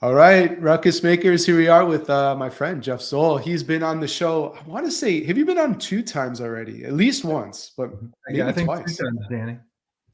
All right, Ruckus Makers, here we are with my friend Jeff Zoul. He's been on the show. I want to say, have you been on 2 times already? At least once, but Yeah, I maybe think 3 twice. times, Danny.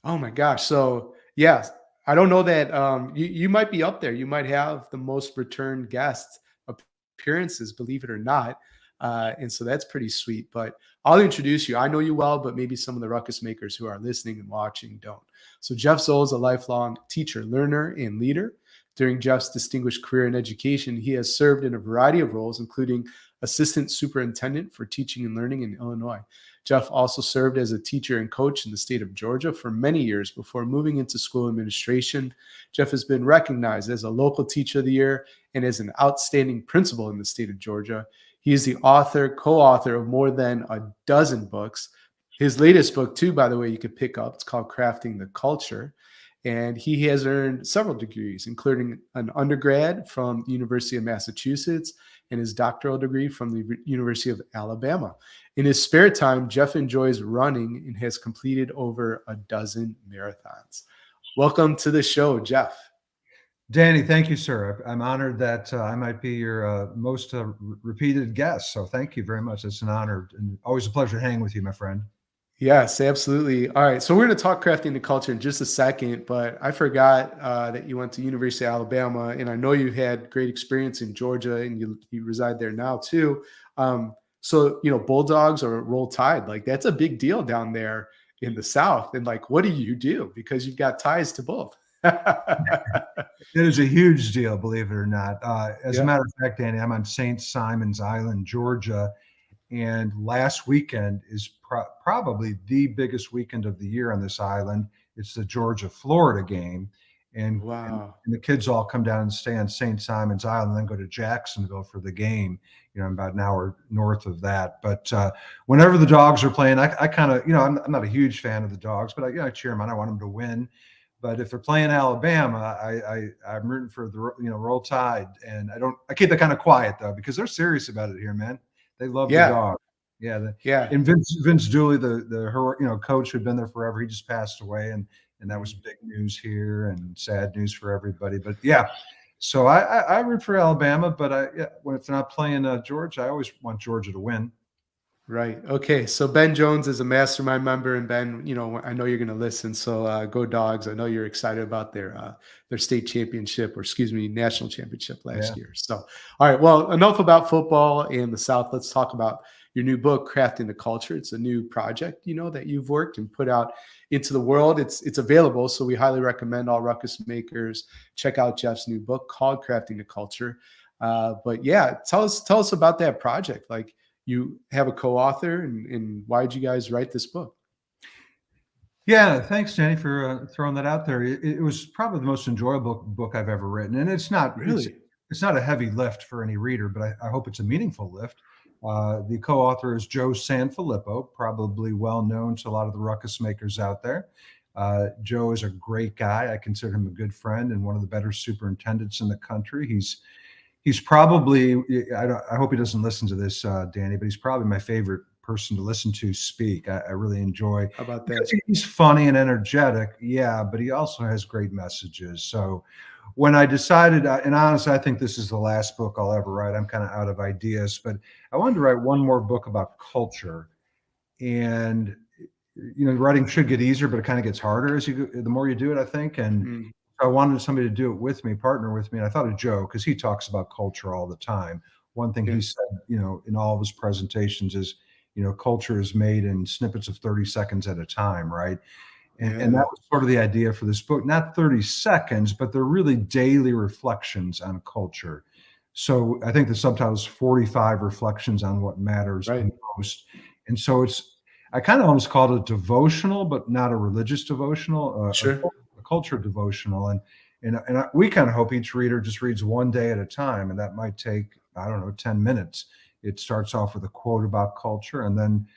Oh my gosh. So yeah, I don't know that you might be up there. You might have the most return guest appearances, believe it or not. And so that's pretty sweet. But I'll introduce you. I know you well, but maybe some of the Ruckus Makers who are listening and watching don't. So Jeff Zoll is a lifelong teacher, learner, and leader. During Jeff's distinguished career in education, he has served in a variety of roles, including assistant superintendent for teaching and learning in Illinois. Jeff also served as a teacher and coach in the state of Georgia for many years before moving into school administration. Jeff has been recognized as a local teacher of the year and as an outstanding principal in the state of Georgia. He is the co-author of more than a dozen books. His latest book, too, by the way, you could pick up. It's called Crafting the Culture. And he has earned several degrees, including an undergrad from the University of Massachusetts and his doctoral degree from the University of Alabama. In his spare time, Jeff enjoys running and has completed over a dozen marathons. Welcome to the show, Jeff. Danny, thank you, sir. I'm honored that I might be your most repeated guest. So thank you very much. It's an honor and always a pleasure hanging with you, my friend. Yes, absolutely. All right, so we're going to talk crafting the culture in just a second, but I forgot that you went to University of Alabama, and I know you had great experience in Georgia, and you reside there now too. So Bulldogs or Roll Tide, like that's a big deal down there in the South. And like, what do you do because you've got ties to both? It is a huge deal, believe it or not. As a Yeah. matter of fact, Danny, I'm on St. Simon's Island, Georgia, and last weekend is probably the biggest weekend of the year on this island. It's the Georgia-Florida game, and Wow. the kids all come down and stay on St. Simon's Island, and then go to Jacksonville for the game. About an hour north of that. But whenever the Dogs are playing, I kind of, I'm not a huge fan of the Dogs, but I cheer them on. I want them to win. But if they're playing Alabama, I'm rooting for the Roll Tide, and I keep that kind of quiet though because they're serious about it here, man. They love the Yeah. dog. Yeah, Yeah. and Vince Dooley, the coach who'd been there forever, he just passed away, and that was big news here and sad news for everybody. But yeah, so I root for Alabama, but when it's not playing Georgia, I always want Georgia to win. Right. Okay. So Ben Jones is a mastermind member, and Ben, I know you're going to listen. So go Dogs! I know you're excited about their state championship, or excuse me, national championship Yeah. last year. So, all right. Well, enough about football and the South. Let's talk about your new book, Crafting the Culture. It's a new project, that you've worked and put out into the world. It's available, so we highly recommend all Ruckus Makers check out Jeff's new book called Crafting the Culture. But yeah, tell us about that project. Like, you have a co-author, and why did you guys write this book? Yeah, thanks, Jenny, for throwing that out there. It was probably the most enjoyable book I've ever written, and it's not Really? not a heavy lift for any reader, but I hope it's a meaningful lift. The co-author is Joe Sanfilippo, probably well known to a lot of the Ruckus Makers out there. Joe is a great guy. I consider him a good friend and one of the better superintendents in the country. He's probably, I hope he doesn't listen to this, Danny, but he's probably my favorite person to listen to speak. I really enjoy, How about because that? he's funny and energetic, yeah, but he also has great messages. So when I decided, and honestly, I think this is the last book I'll ever write. I'm kind of out of ideas, but I wanted to write one more book about culture. And writing should get easier, but it kind of gets harder as the more you do it, I think. And Mm, I wanted somebody to do it with me, partner with me. And I thought of Joe because he talks about culture all the time. One thing yeah. he said, in all of his presentations is, culture is made in snippets of 30 seconds at a time, right? And that Yeah. was sort of the idea for this book. Not 30 seconds, but they're really daily reflections on culture. So I think the subtitle is 45 reflections on what matters Right. most. And so I kind of almost called it devotional, but not a religious devotional, Sure. a culture devotional. We kind of hope each reader just reads one day at a time, and that might take, I don't know, 10 minutes. It starts off with a quote about culture, and then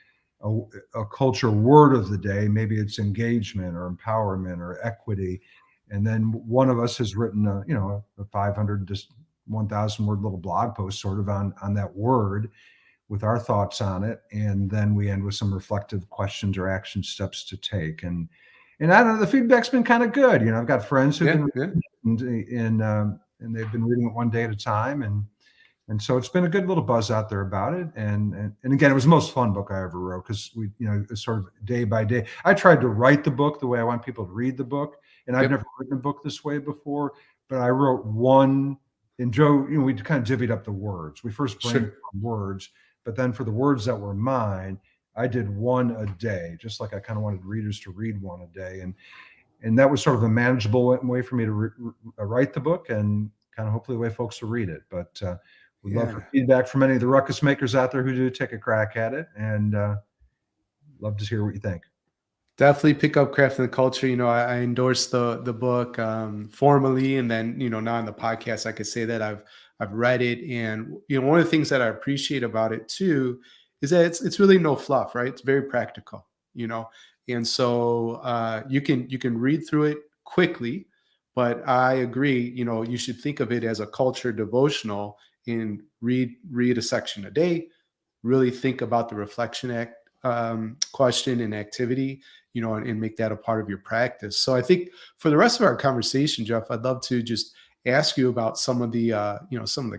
a culture word of the day. Maybe it's engagement or empowerment or equity. And then one of us has written a 500 to 1,000 word little blog post sort of on that word with our thoughts on it. And then we end with some reflective questions or action steps to take. And I don't know, the feedback's been kind of good. I've got friends who've Yeah. been Yeah. reading it, and they've been reading it one day at a time, and so it's been a good little buzz out there about it. And again, it was the most fun book I ever wrote because it's sort of day by day. I tried to write the book the way I want people to read the book, and I've Yep. never written a book this way before. But I wrote one, and Joe, we kind of divvied up the words. We first brainstormed Sure. words, but then for the words that were mine, I did one a day, just like I kind of wanted readers to read one a day, and that was sort of a manageable way for me to write the book and kind of hopefully the way folks will read it. But we'd love for Yeah. feedback from any of the ruckus makers out there who do take a crack at it, and love to hear what you think. Definitely pick up Craft and the Culture. I endorse the book formally, and then now on the podcast, I could say that I've read it, and one of the things that I appreciate about it too is that it's really no fluff, right? It's very practical, and so you can read through it quickly, but I agree, you should think of it as a culture devotional and read a section a day, really think about the reflection act question and activity, and make that a part of your practice. So I think for the rest of our conversation, Jeff, I'd love to just ask you about some of the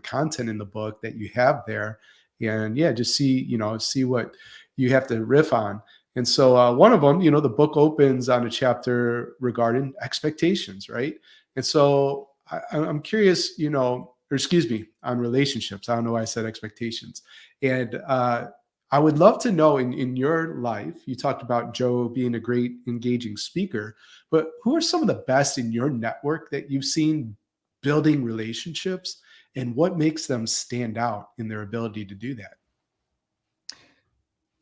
content in the book that you have there, and yeah, just see what you have to riff on. And so one of them, the book opens on a chapter regarding expectations, right? And so I'm curious, or excuse me, on relationships. I don't know why I said expectations. And I would love to know in your life, you talked about Joe being a great engaging speaker, but who are some of the best in your network that you've seen building relationships, and what makes them stand out in their ability to do that?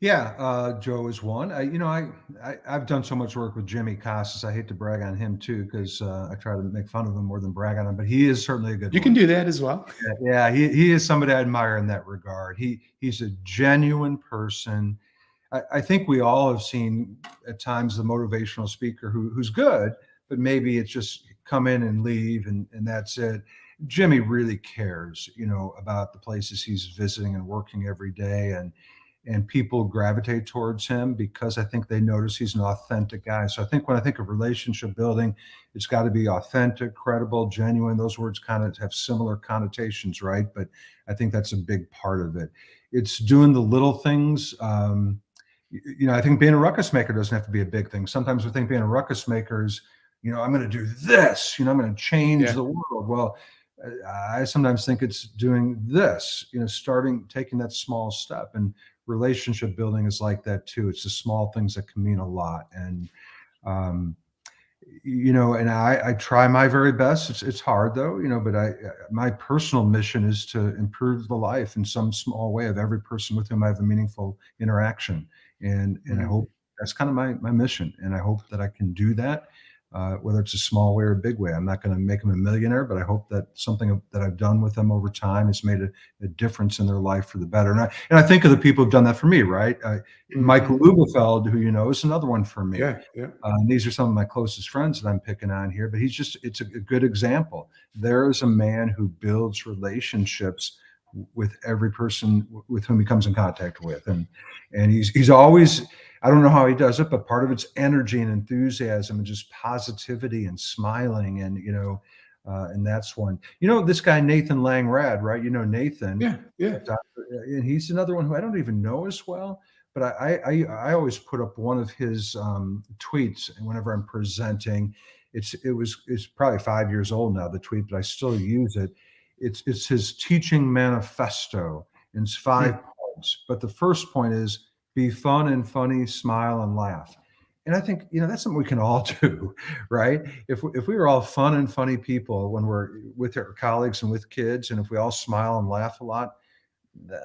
Yeah, Joe is one. I've done so much work with Jimmy Casas. I hate to brag on him too because I try to make fun of him more than brag on him, but he is certainly a good You can one. do that as well. Yeah, he is somebody I admire in that regard. He's a genuine person. I think we all have seen at times the motivational speaker who's good, but maybe it's just come in and leave and that's it. Jimmy really cares, about the places he's visiting and working every day, and people gravitate towards him because I think they notice he's an authentic guy. So I think when I think of relationship building, it's got to be authentic, credible, genuine. Those words kind of have similar connotations, right? But I think that's a big part of it. It's doing the little things. I think being a ruckus maker doesn't have to be a big thing. Sometimes we think being a ruckus maker is, I'm going to do this, I'm going to change Yeah. the world. Well, I sometimes think it's doing this, taking that small step. And relationship building is like that too. It's the small things that can mean a lot. And, and I try my very best. It's hard though, but my personal mission is to improve the life in some small way of every person with whom I have a meaningful interaction. And I Mm. hope that's kind of my mission. And I hope that I can do that, whether it's a small way or a big way. I'm not going to make them a millionaire, but I hope that something that I've done with them over time has made a difference in their life for the better. And I think of the people who've done that for me, right? Michael Mhm. Lubefeld, who is another one for me. Yeah, yeah. These are some of my closest friends that I'm picking on here, but it's a good example. There is a man who builds relationships with every person with whom he comes in contact with. And he's always, I don't know how he does it, but part of it's energy and enthusiasm and just positivity and smiling. And that's one, this guy, Nathan Langrad, right? Nathan, Yeah, yeah. and he's another one who I don't even know as well, but I always put up one of his tweets, and whenever I'm presenting, it's probably 5 years old now, the tweet, but I still use it. It's his teaching manifesto. And it's Hmm. 5 points, but the first point is be fun and funny, smile and laugh. And I think that's something we can all do, right? If we were all fun and funny people when we're with our colleagues and with kids, and if we all smile and laugh a lot,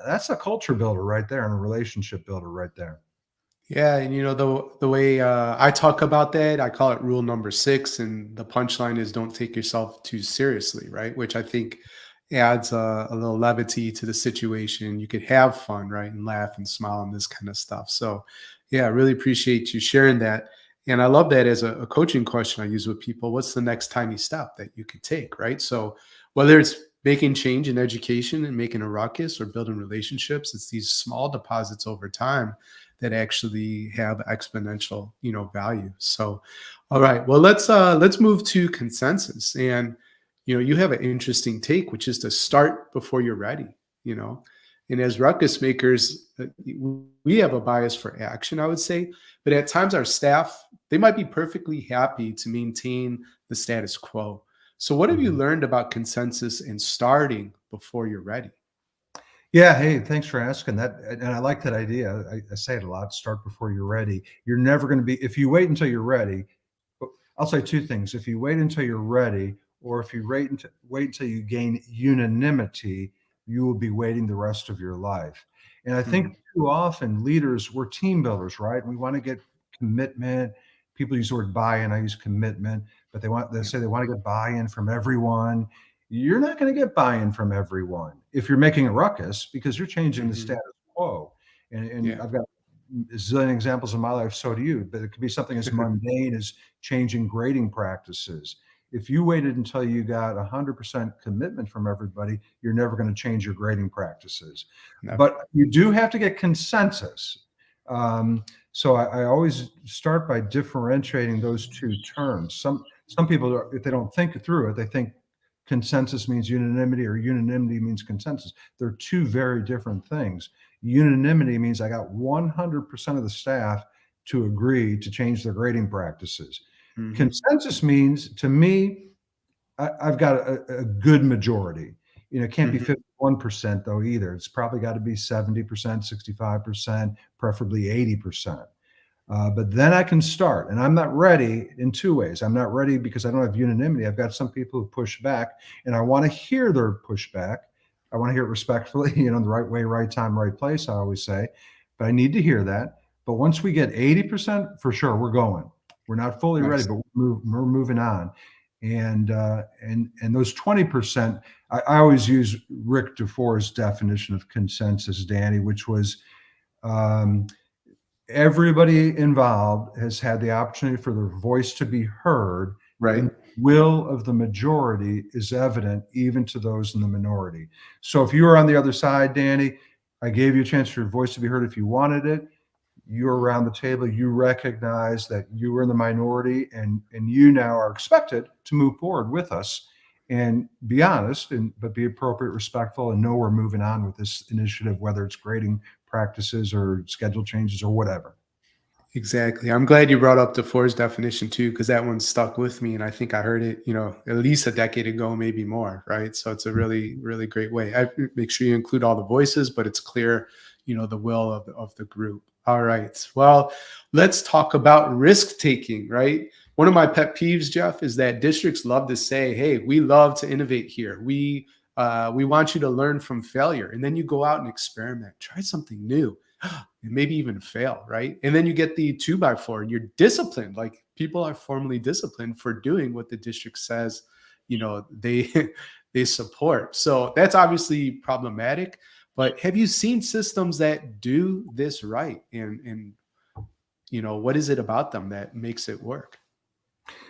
that's a culture builder right there and a relationship builder right there. Yeah, and the way I talk about that, I call it rule number 6, and the punchline is don't take yourself too seriously, right? Which I think adds a little levity to the situation. You could have fun, right, and laugh and smile and this kind of stuff. So, yeah, I really appreciate you sharing that, and I love that as a coaching question I use with people. What's the next tiny step that you could take, right? So, whether it's making change in education and making a ruckus or building relationships, it's these small deposits over time that actually have exponential, value. So, all right, well, let's move to consensus. And you have an interesting take, which is to start before you're ready, you know. And as ruckus makers, we have a bias for action, I would say. But at times, our staff, they might be perfectly happy to maintain the status quo. So, what have you Mhm. learned about consensus and starting before you're ready? Yeah, hey, thanks for asking that. And I like that idea. I say it a lot, start before you're ready. You're never going to be, if you wait until you're ready, I'll say two things. If you wait until you're ready, or if you wait until you gain unanimity, you will be waiting the rest of your life. And I think Mhm. too often leaders, we're team builders, right? We want to get commitment. People use the word buy-in. I use commitment, but they Yeah. say they want to get buy-in from everyone. You're not going to get buy-in from everyone if you're making a ruckus because you're changing the Mhm. status quo. And Yeah. I've got a zillion examples in my life, so do you, but it could be something as mundane as changing grading practices. If you waited until you got 100% commitment from everybody, you're never going to change your grading practices. But Never. you do have to get consensus. So I always start by differentiating those two terms. Some people, if they don't think through it, they think consensus means unanimity or unanimity means consensus. They're two very different things. Unanimity means I got 100% of the staff to agree to change their grading practices. Mhm. Consensus means, to me, I've got a good majority. It can't be Mhm. 51% though either. It's probably got to be 70%, 65%, preferably 80%. But then I can start, and I'm not ready in two ways. I'm not ready because I don't have unanimity. I've got some people who push back, and I want to hear their pushback. I want to hear it respectfully, the right way, right time, right place, I always say. But I need to hear that. But once we get 80%, for sure, we're going. We're not fully ready, Nice. but we're moving on. And those 20%, I always use Rick DeFore's definition of consensus, Danny, which was um, everybody involved has had the opportunity for their voice to be heard, Right. and the will of the majority is evident even to those in the minority. So if you were on the other side, Danny, I gave you a chance for your voice to be heard if you wanted it. You're around the table, you recognize that you were in the minority, and you now are expected to move forward with us and be honest, but be appropriate, respectful, and know we're moving on with this initiative, whether it's grading practices or schedule changes or whatever. Exactly. I'm glad you brought up DeFore's definition too, because that one stuck with me, and I think I heard it, at least a decade ago, maybe more. Right. So it's a really, really great way. I make sure you include all the voices, but it's clear, the will of the group. All right. Well, let's talk about risk taking. Right. One of my pet peeves, Jeff, is that districts love to say, "Hey, we love to innovate here. We want you to learn from failure," and then you go out and experiment, try something new and maybe even fail, right? And then you get the 2x4 and you're disciplined. Like people are formally disciplined for doing what the district says, they they support. So that's obviously problematic. But have you seen systems that do this right? And what is it about them that makes it work?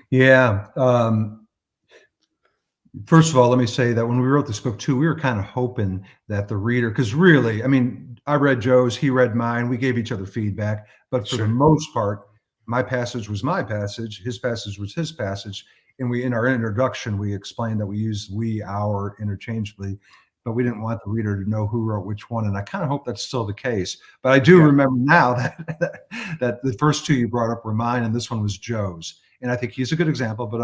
Yeah. First of all, let me say that when we wrote this book too, we were kind of hoping that the reader, because really, I mean, I read Joe's, he read mine, we gave each other feedback, but for the Sure. most part, my passage was my passage, his passage was his passage, and in our introduction, we explained that we use we, our interchangeably, but we didn't want the reader to know who wrote which one, and I kind of hope that's still the case. But I do Yeah. remember now that the first two you brought up were mine, and this one was Joe's, and I think he's a good example. But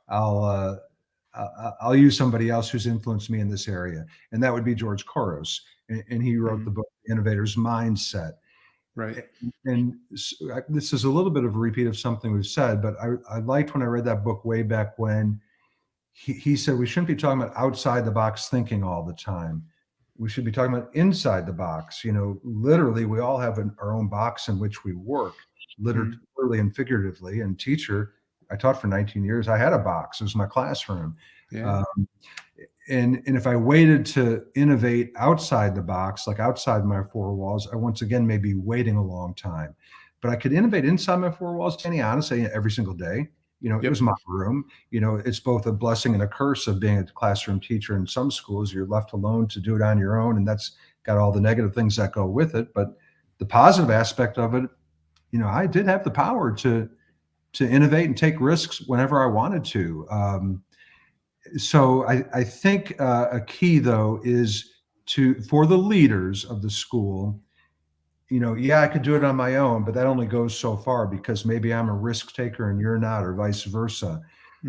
I'll use somebody else who's influenced me in this area, and that would be George Couros, and he wrote the Mhm. book Innovator's Mindset. Right. And this is a little bit of a repeat of something we've said, but I liked when I read that book way back when he said we shouldn't be talking about outside the box thinking all the time. We should be talking about inside the box. Literally, we all have our own box in which we work, Mhm. literally and figuratively. And teacher, I taught for 19 years. I had a box. It was my classroom. Yeah. Um, and if I waited to innovate outside the box, like outside my four walls, I once again may be waiting a long time. But I could innovate inside my four walls, Danny, honestly, every single day. It was Yep. my room. It's both a blessing and a curse of being a classroom teacher in some schools. You're left alone to do it on your own, and that's got all the negative things that go with it. But the positive aspect of it, I did have the power to innovate and take risks whenever I wanted to. So I think a key though is for the leaders of the school, yeah, I could do it on my own, but that only goes so far because maybe I'm a risk taker and you're not, or vice versa.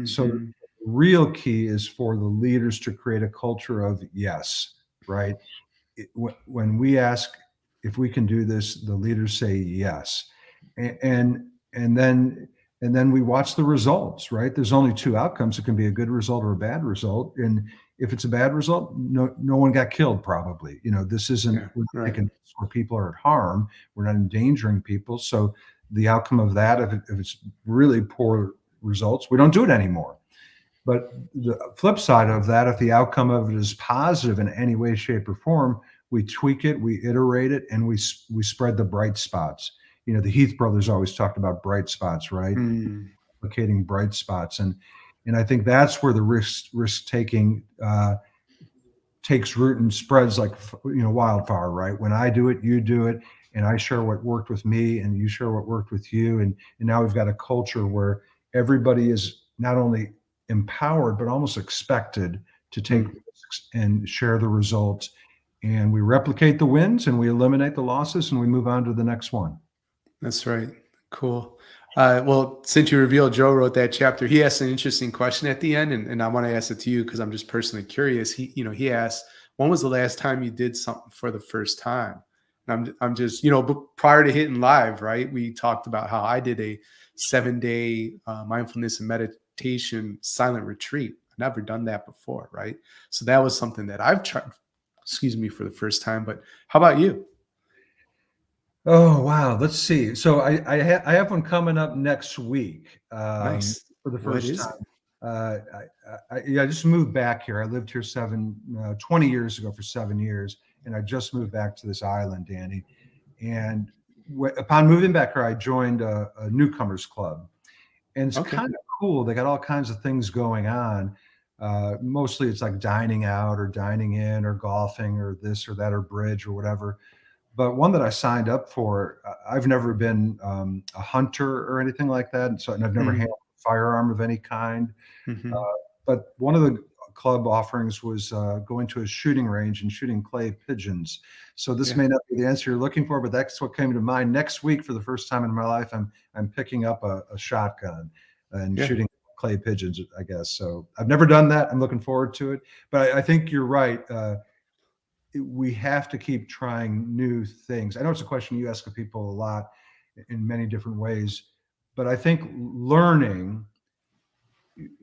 So the Mhm. real key is for the leaders to create a culture of yes, right? When we ask if we can do this, the leaders say yes, and and then we watch the results. Right? There's only two outcomes. It can be a good result or a bad result. And if it's a bad result, no one got killed. Probably, this isn't Yeah, we're not right. taking risks where people are at harm. We're not endangering people. So the outcome of that, if it's really poor results, we don't do it anymore. But the flip side of that, if the outcome of it is positive in any way, shape, or form, we tweak it, we iterate it, and we spread the bright spots. The Heath brothers always talked about bright spots, right? Mm, Locating bright spots, and I think that's where the risk taking takes root and spreads like wildfire, right? When I do it, you do it, and I share what worked with me, and you share what worked with you, and now we've got a culture where everybody is not only empowered but almost expected to take mm, risks and share the results, and we replicate the wins and we eliminate the losses and we move on to the next one. that's right. Cool. Well, since you revealed Joe wrote that chapter, he asked an interesting question at the end, and I want to ask it to you because I'm just personally curious. He asked, "When was the last time you did something for the first time?" And I'm just, but prior to hitting live, right? We talked about how I did a 7-day mindfulness and meditation silent retreat. I've never done that before, right? So that was something that I've tried. Excuse me, for the first time. But how about you? Oh, wow. Let's see. So I have one coming up next week, Nice. for the What first is time. it? Yeah, I just moved back here. I lived here 20 years ago for 7 years, and I just moved back to this island, Danny. And upon moving back here, I joined a newcomers club, and it's Okay. kind of cool. They got all kinds of things going on. Mostly, it's like dining out or dining in or golfing or this or that or bridge or whatever. But one that I signed up for, I've never been a hunter or anything like that, and I've never Mm, handled a firearm of any kind. Uh, mhm. but one of the club offerings was going to a shooting range and shooting clay pigeons. So this Yeah. may not be the answer you're looking for, but that's what came to mind. Next week, for the first time in my life, I'm picking up a shotgun and Yeah. shooting clay pigeons, I guess. So I've never done that. I'm looking forward to it. But I think you're right. We have to keep trying new things. I know it's a question you ask of people a lot in many different ways, but I think learning,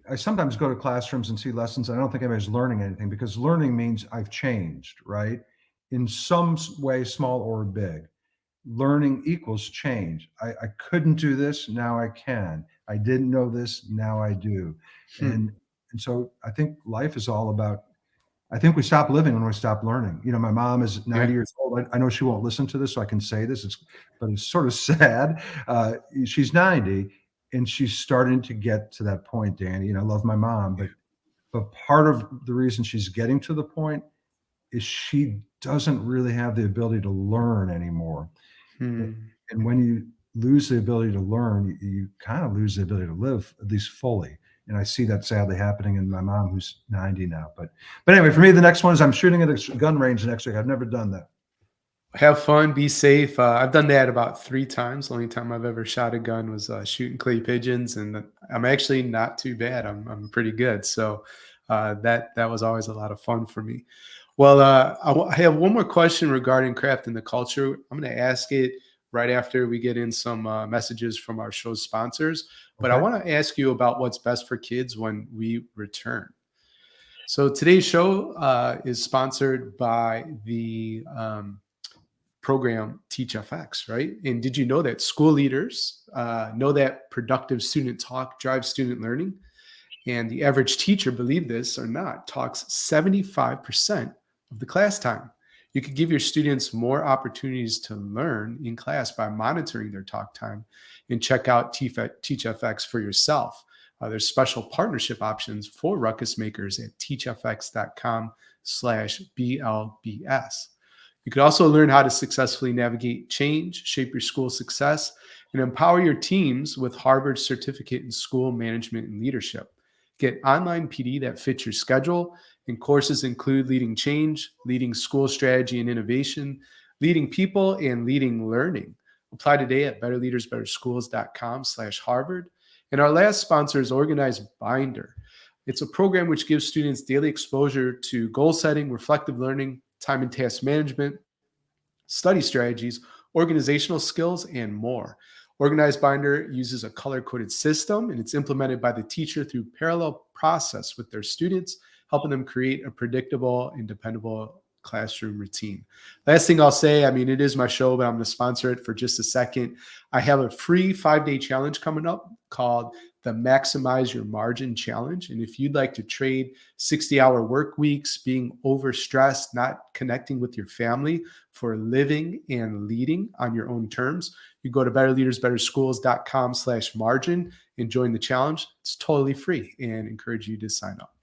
I sometimes go to classrooms and see lessons. I don't think anybody's learning anything because learning means I've changed, right? In some way, small or big. Learning equals change. I couldn't do this, now I can. I didn't know this, now I do. Hmm. And and so I think life is all about, I think we stop living when we stop learning. My mom is Yeah. 90 years old. I know she won't listen to this, so I can say this. But it's sort of sad. She's 90, and she's starting to get to that point, Danny. I love my mom, Yeah. but part of the reason she's getting to the point is she doesn't really have the ability to learn anymore. Hmm. And when you lose the ability to learn, you kind of lose the ability to live, at least fully. And I see that sadly happening in my mom, who's 90 now. But anyway, for me, the next one is I'm shooting at a gun range next week. I've never done that. Have fun, be safe. I've done that about 3 times. The only time I've ever shot a gun was, shooting clay pigeons, and I'm actually not too bad. I'm pretty good. So, that was always a lot of fun for me. Well, I have one more question regarding craft and the culture. I'm gonna ask it right after we get in some, messages from our show sponsors, but I Okay. wanna ask you about what's best for kids when we return. So today's show, is sponsored by the, program TeachFX, right? And did you know that school leaders know that productive student talk drives student learning? And the average teacher, believe this or not, talks 75% of the class time. You could give your students more opportunities to learn in class by monitoring their talk time and check out TeachFX for yourself. There's special partnership options for ruckus makers at teachfx.com/BLBS. You could also learn how to successfully navigate change, shape your school success, and empower your teams with Harvard's certificate in school management and leadership. Get online PD that fits your schedule, and courses include leading change, leading school strategy and innovation, leading people, and leading learning. Apply today at betterleadersbetterschools.com/Harvard. And our last sponsor is Organized Binder. It's a program which gives students daily exposure to goal setting, reflective learning, time and task management, study strategies, organizational skills, and more. Organized Binder uses a color-coded system, and it's implemented by the teacher through parallel process with their students, helping them create a predictable and dependable classroom routine. Last thing I'll say, I mean, it is my show, but I'm going to sponsor it for just a second. I have a free 5-day challenge coming up called the Maximize Your Margin Challenge. And if you'd like to trade 60-hour work weeks, being overstressed, not connecting with your family for living and leading on your own terms, you go to betterleadersbetterschools.com/margin and join the challenge. It's totally free and encourage you to sign up.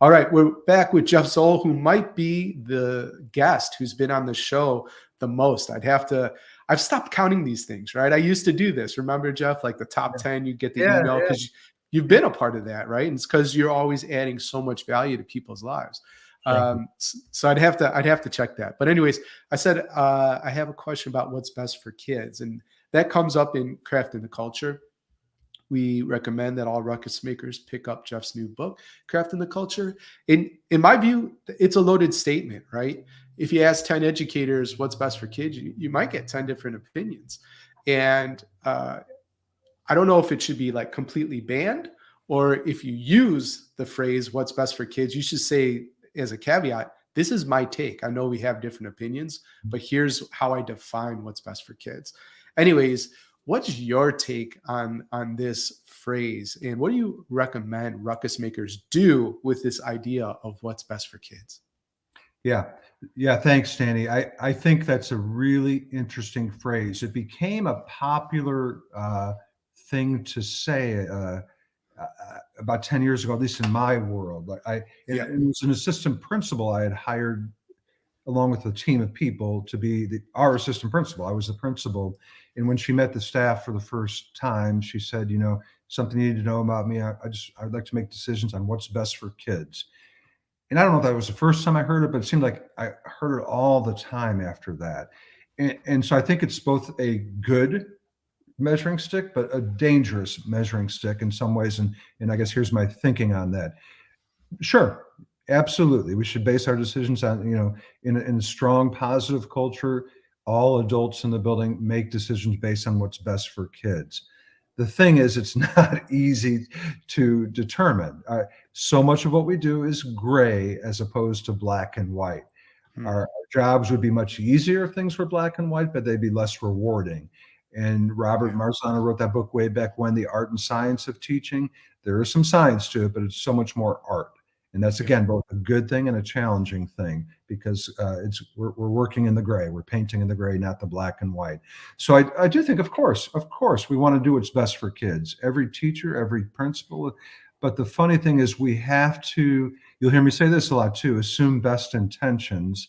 All right, we're back with Jeff Zoul, who might be the guest who's been on the show the most. I've stopped counting these things, right? I used to do this. Remember, Jeff, like the top 10, you get the Yeah, email yeah. because you've been a part of that, right? And it's because you're always adding so much value to people's lives. Thank you. So I'd have to check that. But anyways, I said I have a question about what's best for kids, and that comes up in Crafting the Culture. We recommend that all ruckus makers pick up Jeff's new book, Crafting the Culture. In my view, it's a loaded statement, right? If you ask 10 educators what's best for kids, you might get 10 different opinions. And I don't know if it should be like completely banned, or if you use the phrase what's best for kids, you should say as a caveat, this is my take. I know we have different opinions, but here's how I define what's best for kids. Anyways, what's your take on this phrase, and what do you recommend ruckus makers do with this idea of what's best for kids? Yeah. Yeah. Thanks, Danny. I think that's a really interesting phrase. It became a popular thing to say about 10 years ago, at least in my world. Yeah. It was an assistant principal I had hired along with a team of people to be our assistant principal. I was the principal. And when she met the staff for the first time, she said, something you need to know about me. I'd like to make decisions on what's best for kids. And I don't know if that was the first time I heard it, but it seemed like I heard it all the time after that. And so I think it's both a good measuring stick, but a dangerous measuring stick in some ways. And I guess here's my thinking on that. Sure, absolutely. We should base our decisions on, in a strong positive culture, all adults in the building make decisions based on what's best for kids. The thing is, it's not easy to determine. So much of what we do is gray as opposed to black and white. Our jobs would be much easier if things were black and white, but they'd be less rewarding. And Robert Marzano wrote that book way back when, The Art and Science of Teaching. There is some science to it, but it's so much more art. And that's, again, both a good thing and a challenging thing, because we're working in the gray. We're painting in the gray, not the black and white. So I do think, of course, we want to do what's best for kids. Every teacher, every principal. But the funny thing is, we have to, you'll hear me say this a lot too, assume best intentions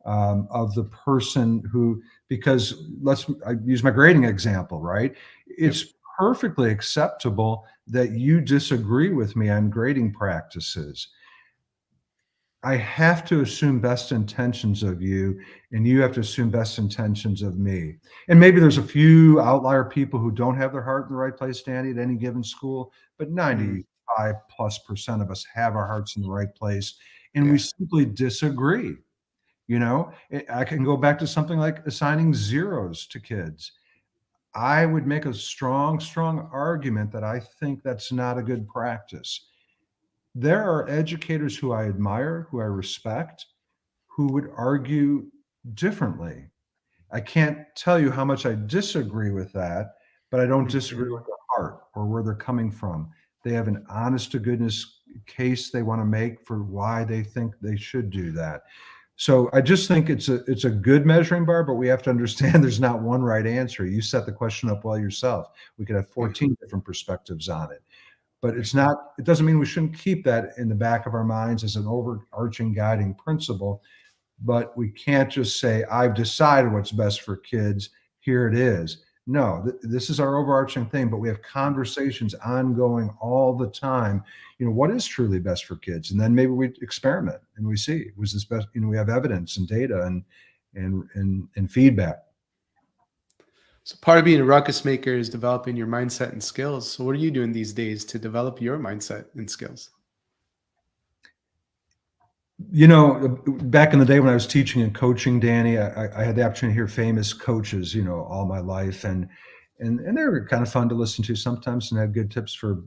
of the person who, because I use my grading example, right? It's perfectly acceptable that you disagree with me on grading practices. I have to assume best intentions of you, and you have to assume best intentions of me. And maybe there's a few outlier people who don't have their heart in the right place, Danny, at any given school, but 95+% of us have our hearts in the right place, and we simply disagree. I can go back to something like assigning zeros to kids. I would make a strong, strong argument that I think that's not a good practice. There are educators who I admire, who I respect, who would argue differently. I can't tell you how much I disagree with that, but I don't disagree with their heart or where they're coming from. They have an honest to goodness case they want to make for why they think they should do that. So I just think it's a good measuring bar, but we have to understand there's not one right answer. You set the question up well yourself. We could have 14 different perspectives on it. But it doesn't mean we shouldn't keep that in the back of our minds as an overarching guiding principle. But we can't just say, I've decided what's best for kids. Here it is. No, this is our overarching thing, but we have conversations ongoing all the time. What is truly best for kids? And then maybe we experiment and we see, was this best? We have evidence and data and feedback. So part of being a ruckus maker is developing your mindset and skills. So what are you doing these days to develop your mindset and skills? Back in the day when I was teaching and coaching, Danny, I had the opportunity to hear famous coaches, all my life, and they were kind of fun to listen to sometimes, and had good tips for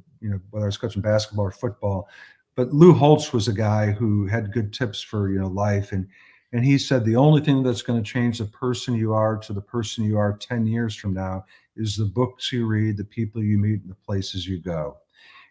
whether I was coaching basketball or football. But Lou Holtz was a guy who had good tips for life, and he said the only thing that's going to change the person you are to the person you are 10 years from now is the books you read, the people you meet, and the places you go.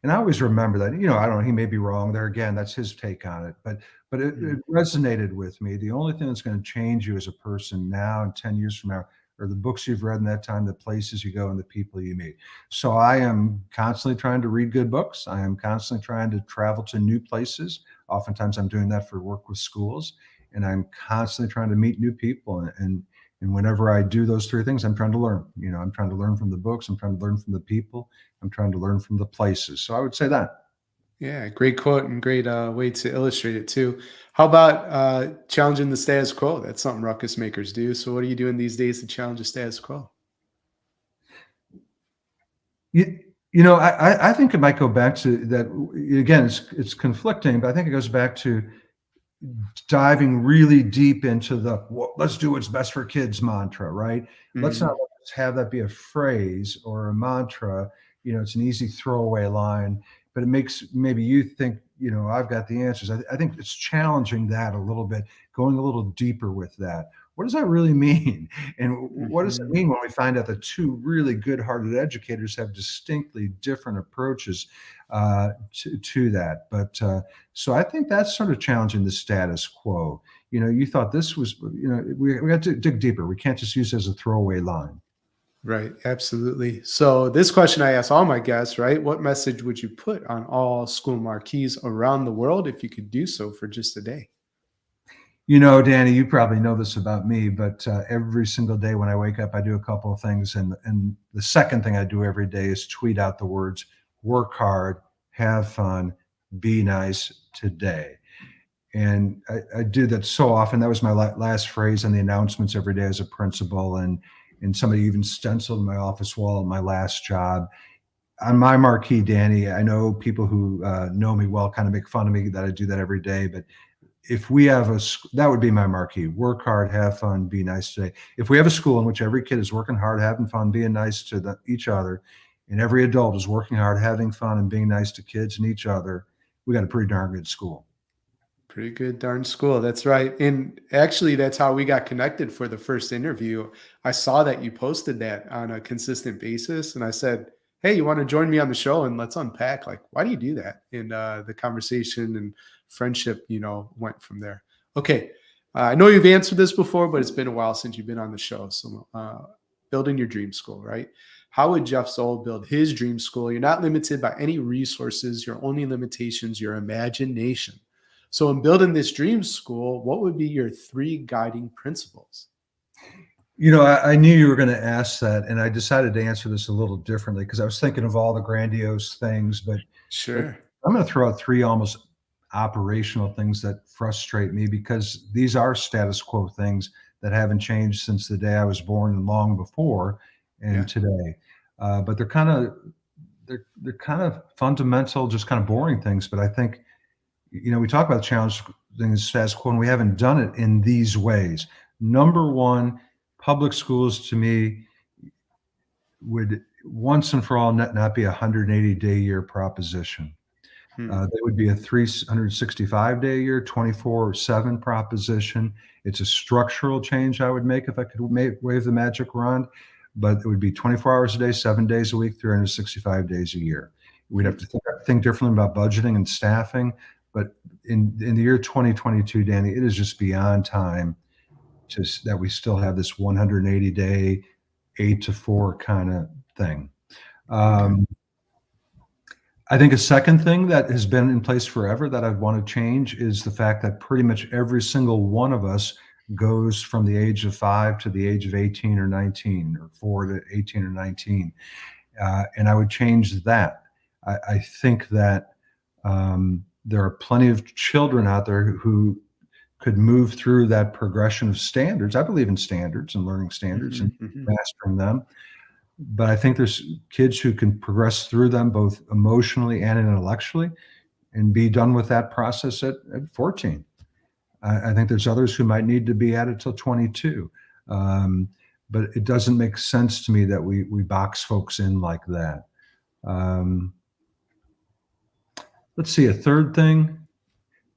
And I always remember that. I don't know, he may be wrong there. Again, that's his take on it. But it Mm. resonated with me. The only thing that's going to change you as a person now and 10 years from now are the books you've read in that time, the places you go, and the people you meet. So I am constantly trying to read good books. I am constantly trying to travel to new places. Oftentimes I'm doing that for work with schools. And I'm constantly trying to meet new people. And whenever I do those three things, I'm trying to learn. I'm trying to learn from the books. I'm trying to learn from the people. I'm trying to learn from the places. So I would say that. Yeah, great quote and great way to illustrate it too. How about challenging the status quo? That's something ruckus makers do. So what are you doing these days to challenge the status quo? I think it might go back to that. Again, it's conflicting, but I think it goes back to diving really deep into the let's do what's best for kids mantra, right? Let's not Mhm. just have that be a phrase or a mantra. It's an easy throwaway line, but it makes maybe you think, I've got the answers. I think it's challenging that a little bit, going a little deeper with that. What does that really mean? And what does it Mhm. mean when we find out that two really good hearted educators have distinctly different approaches to that? But so I think that's sort of challenging the status quo. You thought this was, we got to dig deeper. We can't just use it as a throwaway line. Right, absolutely. So this question I ask all my guests, right? What message would you put on all school marquees around the world if you could do so for just a day? Danny, you probably know this about me, but every single day when I wake up, I do a couple of things. And the second thing I do every day is tweet out the words, work hard, have fun, be nice today. And I do that so often. That was my last phrase on the announcements every day as a principal. And somebody even stenciled in my office wall at my last job. On my marquee, Danny, I know people who know me well kind of make fun of me that I do that every day, but if we have that would be my marquee: work hard, have fun, be nice today. If we have a school in which every kid is working hard, having fun, being nice to each other, and every adult is working hard, having fun, and being nice to kids and each other, we got a pretty darn good school. Pretty good darn school. That's right. And actually, that's how we got connected for the first interview. I saw that you posted that on a consistent basis. And I said, hey, you want to join me on the show and let's unpack? Like, why do you do that? And the conversation and friendship, went from there. Okay. I know you've answered this before, but it's been a while since you've been on the show. So, building your dream school, right? How would Jeff Zoul build his dream school? You're not limited by any resources. Your only limitations, your imagination. So, in building this dream school, what would be your three guiding principles? I knew you were going to ask that, and I decided to answer this a little differently because I was thinking of all the grandiose things, but Sure. I'm going to throw out three almost operational things that frustrate me because these are status quo things that haven't changed since the day I was born and long before and Yeah. today. But they're kind of fundamental, just kind of boring things. But I think we talk about challenge things status quo, and we haven't done it in these ways. Number one, public schools to me would once and for all not be a 180-day year proposition. Hmm. That would be a 365-day a year, 24/7 proposition. It's a structural change I would make if I could wave the magic wand, but it would be 24 hours a day, 7 days a week, 365 days a year. We'd have Hmm. to think differently about budgeting and staffing, but in the year 2022, Danny, it is just beyond time that we still have this 180-day, 8 to 4 kind of thing. Okay. Um, I think a second thing that has been in place forever that I'd want to change is the fact that pretty much every single one of us goes from the age of 5 to the age of 18 or 19, or 4 to 18 or 19. And I would change that. I think that there are plenty of children out there who could move through that progression of standards. I believe in standards and learning standards and Mhm, mhm. mastering them. But I think there's kids who can progress through them both emotionally and intellectually and be done with that process at 14. I think there's others who might need to be at it till 22. Um, but it doesn't make sense to me that we box folks in like that. Um, let's see, a third thing.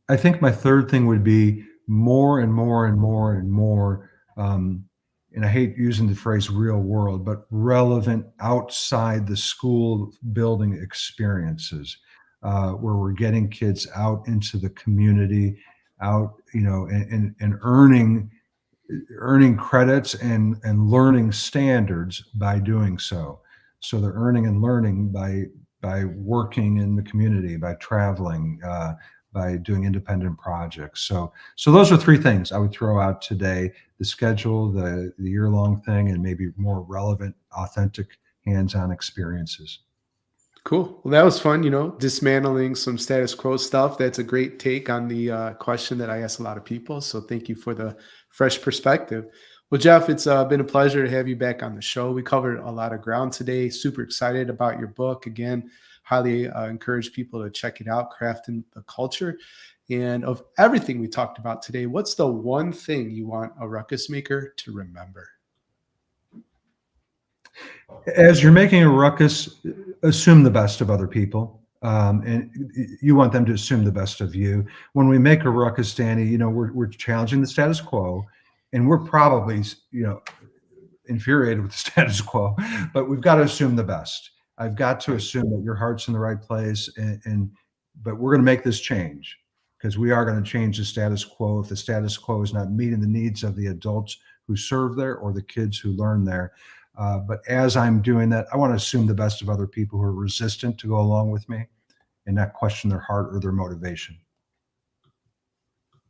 I think my third thing would be more and more and more and more, and I hate using the phrase real world, but relevant outside the school building experiences, where we're getting kids out into the community, out, and earning credits and learning standards by doing so. So they're earning and learning by working in the community, by traveling, by doing independent projects. So those are three things I would throw out today: the schedule, the year long thing, and maybe more relevant, authentic, hands-on experiences. Cool. Well, that was fun, dismantling some status quo stuff. That's a great take on the question that I ask a lot of people. So thank you for the fresh perspective. Well, Jeff, it's been a pleasure to have you back on the show. We covered a lot of ground today. Super excited about your book. Again, highly encourage people to check it out, Crafting the Culture. And of everything we talked about today, what's the one thing you want a ruckus maker to remember? As you're making a ruckus, assume the best of other people. And you want them to assume the best of you. When we make a ruckus, Danny, we're challenging the status quo, and we're probably, infuriated with the status quo, but we've got to assume the best. I've got to assume that your heart's in the right place, but we're going to make this change because we are going to change the status quo if the status quo is not meeting the needs of the adults who serve there or the kids who learn there. But as I'm doing that, I want to assume the best of other people who are resistant to go along with me and not question their heart or their motivation.